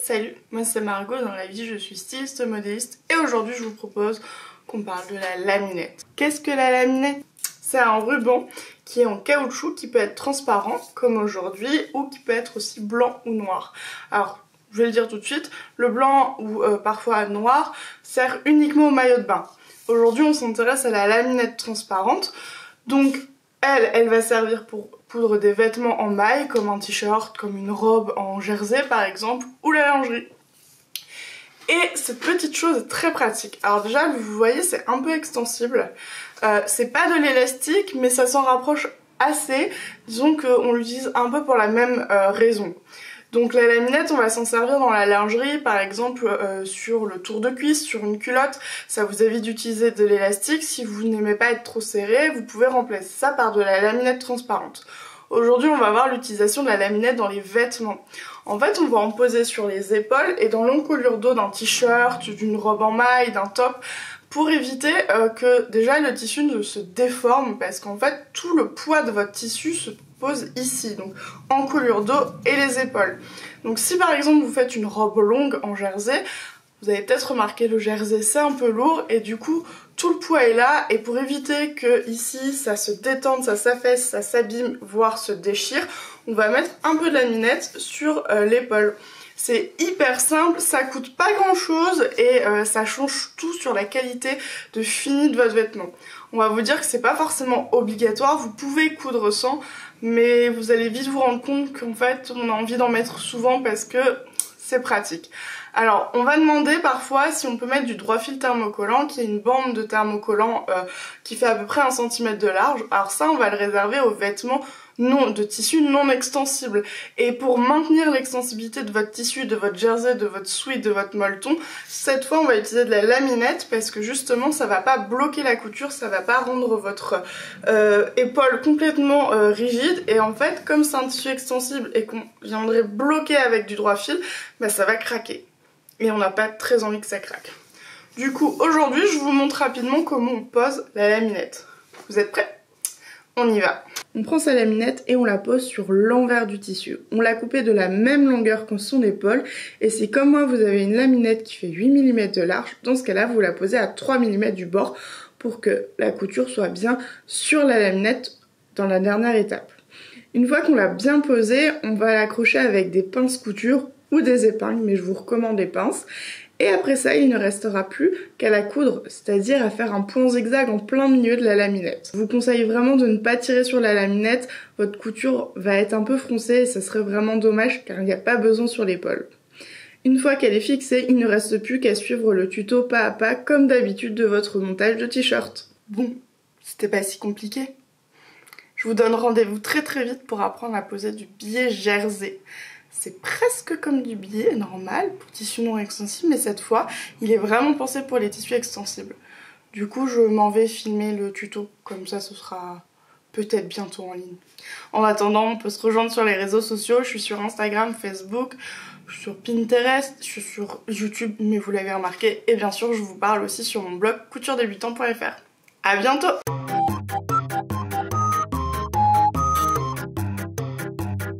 Salut, moi c'est Margot, dans la vie je suis styliste modéliste et aujourd'hui je vous propose qu'on parle de la laminette. Qu'est-ce que la laminette? C'est un ruban qui est en caoutchouc qui peut être transparent comme aujourd'hui ou qui peut être aussi blanc ou noir. Alors je vais le dire tout de suite, le blanc ou parfois noir sert uniquement au maillot de bain. Aujourd'hui on s'intéresse à la laminette transparente, donc elle va servir pour poudre des vêtements en maille comme un t-shirt, comme une robe en jersey par exemple, ou la lingerie. Et cette petite chose est très pratique. Alors déjà vous voyez c'est un peu extensible, c'est pas de l'élastique mais ça s'en rapproche assez, disons qu'on l'utilise un peu pour la même raison. Donc la laminette on va s'en servir dans la lingerie par exemple sur le tour de cuisse, sur une culotte, ça vous évite d'utiliser de l'élastique. Si vous n'aimez pas être trop serré, vous pouvez remplacer ça par de la laminette transparente. Aujourd'hui on va voir l'utilisation de la laminette dans les vêtements. En fait on va en poser sur les épaules et dans l'encolure d'eau d'un t-shirt, d'une robe en maille, d'un top, pour éviter que déjà le tissu ne se déforme parce qu'en fait tout le poids de votre tissu se pose ici, donc encolure d'eau et les épaules. Donc si par exemple vous faites une robe longue en jersey, vous avez peut-être remarqué le jersey c'est un peu lourd et du coup tout le poids est là et pour éviter que ici ça se détende, ça s'affaisse, ça s'abîme, voire se déchire, on va mettre un peu de laminette sur l'épaule. C'est hyper simple, ça coûte pas grand chose et ça change tout sur la qualité de fini de votre vêtement. On va vous dire que c'est pas forcément obligatoire, vous pouvez coudre sans, mais vous allez vite vous rendre compte qu'en fait on a envie d'en mettre souvent parce que c'est pratique. Alors on va demander parfois si on peut mettre du droit fil thermocollant qui est une bande de thermocollant qui fait à peu près 1 cm de large. Alors ça on va le réserver aux vêtements de tissu non extensible. Et pour maintenir l'extensibilité de votre tissu, de votre jersey, de votre sweat, de votre molleton, cette fois on va utiliser de la laminette parce que justement ça va pas bloquer la couture, ça va pas rendre votre épaule complètement rigide. Et en fait comme c'est un tissu extensible et qu'on viendrait bloquer avec du droit fil, bah ça va craquer. Et on n'a pas très envie que ça craque. Du coup aujourd'hui je vous montre rapidement comment on pose la laminette. Vous êtes prêts? On y va. On prend sa laminette et on la pose sur l'envers du tissu. On l'a coupée de la même longueur que son épaule. Et si comme moi vous avez une laminette qui fait 8 mm de large, dans ce cas-là vous la posez à 3 mm du bord pour que la couture soit bien sur la laminette dans la dernière étape. Une fois qu'on l'a bien posée, on va l'accrocher avec des pinces couture ou des épingles, mais je vous recommande les pinces. Et après ça, il ne restera plus qu'à la coudre, c'est-à-dire à faire un point zigzag en plein milieu de la laminette. Je vous conseille vraiment de ne pas tirer sur la laminette, votre couture va être un peu froncée et ça serait vraiment dommage car il n'y a pas besoin sur l'épaule. Une fois qu'elle est fixée, il ne reste plus qu'à suivre le tuto pas à pas comme d'habitude de votre montage de t-shirt. Bon, c'était pas si compliqué. Je vous donne rendez-vous très vite pour apprendre à poser du biais jersey. C'est presque comme du biais normal pour tissu non extensible, mais cette fois, il est vraiment pensé pour les tissus extensibles. Du coup, je m'en vais filmer le tuto, comme ça ce sera peut-être bientôt en ligne. En attendant, on peut se rejoindre sur les réseaux sociaux, je suis sur Instagram, Facebook, je suis sur Pinterest, je suis sur YouTube, mais vous l'avez remarqué, et bien sûr, je vous parle aussi sur mon blog couturedébutant.fr. À bientôt!